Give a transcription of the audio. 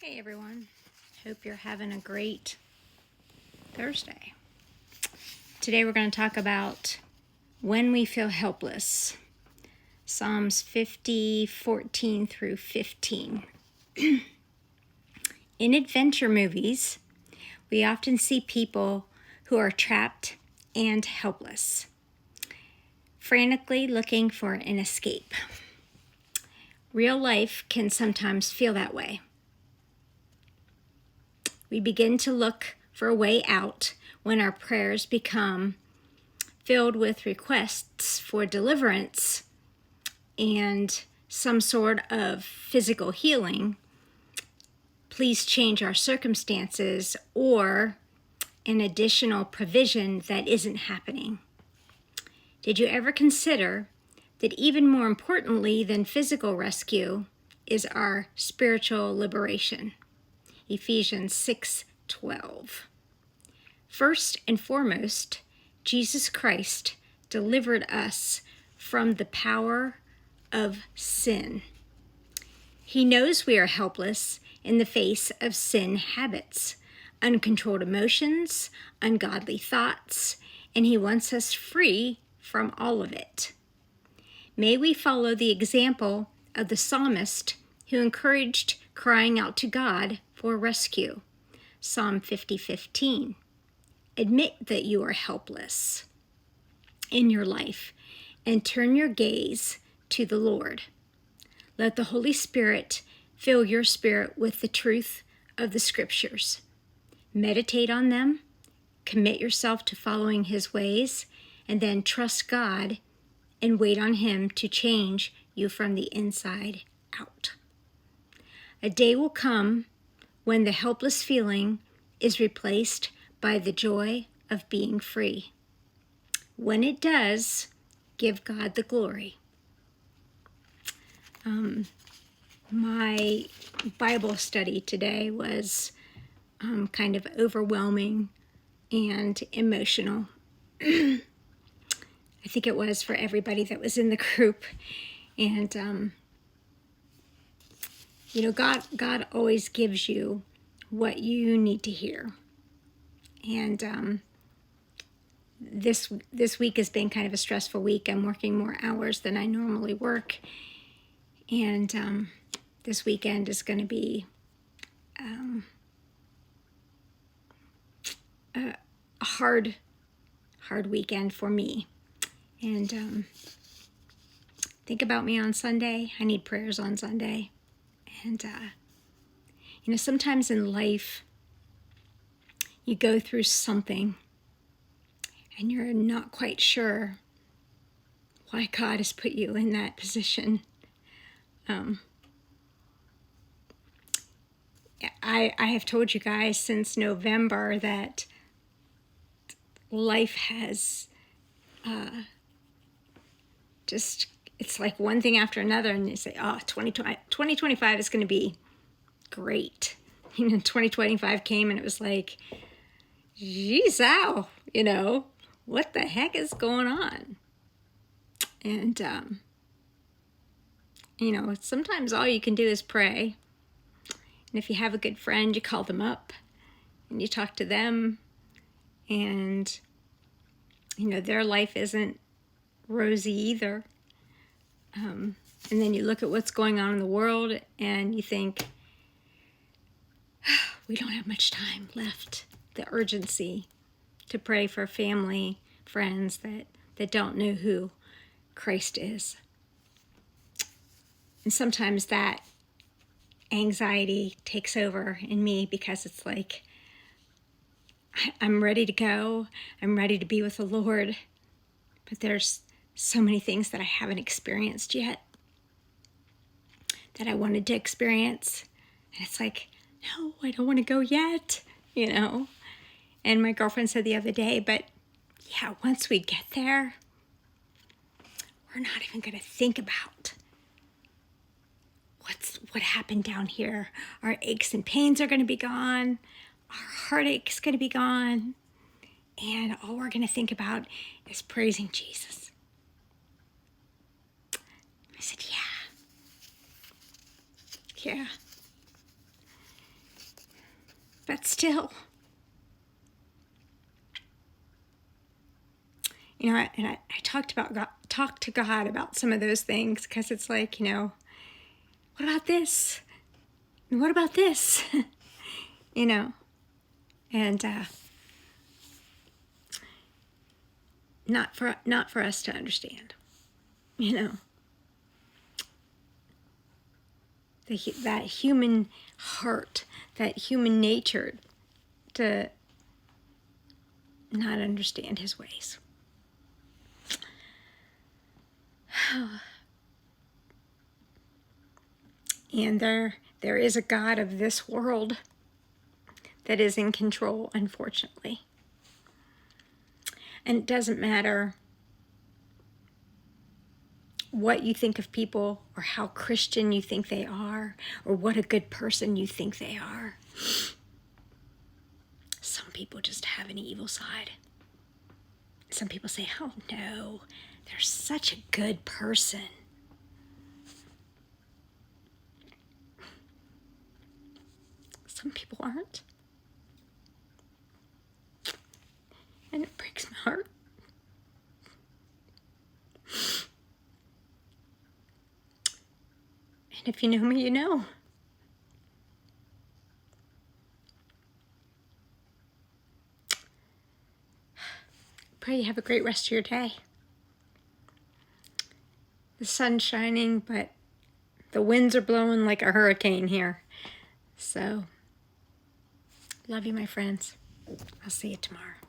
Hey everyone, hope you're having a great Thursday. Today we're going to talk about when we feel helpless. Psalms 50:14 through 15. In adventure movies, we often see people who are trapped and helpless, frantically looking for an escape. Real life can sometimes feel that way. We begin to look for a way out when our prayers become filled with requests for deliverance and some sort of physical healing. Please change our circumstances, or an additional provision that isn't happening. Did you ever consider that even more importantly than physical rescue is our spiritual liberation? Ephesians 6:12. First and foremost, Jesus Christ delivered us from the power of sin. He knows we are helpless in the face of sin habits, uncontrolled emotions, ungodly thoughts, and He wants us free from all of it. May we follow the example of the psalmist who encouraged crying out to God for rescue. Psalm 50:15. Admit that you are helpless in your life and turn your gaze to the Lord. Let the Holy Spirit fill your spirit with the truth of the Scriptures. Meditate on them, commit yourself to following His ways, and then trust God and wait on Him to change you from the inside out. A day will come when the helpless feeling is replaced by the joy of being free. When it does, give God the glory. My Bible study today was kind of overwhelming and emotional. I think it was for everybody that was in the group. And God always gives you what you need to hear. And this week has been kind of a stressful week. I'm working more hours than I normally work. And this weekend is going to be a hard weekend for me. And think about me on Sunday. I need prayers on Sunday. And sometimes in life, you go through something and you're not quite sure why God has put you in that position. I have told you guys since November that life has it's like one thing after another, and you say, 2025 is going to be great. 2025 came and it was like, geez, ow, what the heck is going on? And, sometimes all you can do is pray. And if you have a good friend, you call them up and you talk to them. And, their life isn't rosy either. And then you look at what's going on in the world and you think, we don't have much time left. The urgency to pray for family, friends that don't know who Christ is. And sometimes that anxiety takes over in me because it's like, I'm ready to go. I'm ready to be with the Lord. But there's so many things that I haven't experienced yet that I wanted to experience. And it's like, no, I don't want to go yet, And my girlfriend said the other day, but yeah, once we get there, we're not even going to think about what happened down here. Our aches and pains are going to be gone. Our heartache's going to be gone. And all we're going to think about is praising Jesus. I said, yeah. But still, you know, I talked to God about some of those things, because it's like, you know, what about this? And what about this? You know, and not for us to understand, you know, that human heart, that human nature, to not understand his ways. And there is a God of this world that is in control, unfortunately. And it doesn't matter what you think of people, or how Christian you think they are, or what a good person you think they are. Some people just have an evil side. Some people say, oh no, they're such a good person. Some people aren't. And it breaks my heart. And if you know me, you know. Pray you have a great rest of your day. The sun's shining, but the winds are blowing like a hurricane here. So, love you, my friends. I'll see you tomorrow.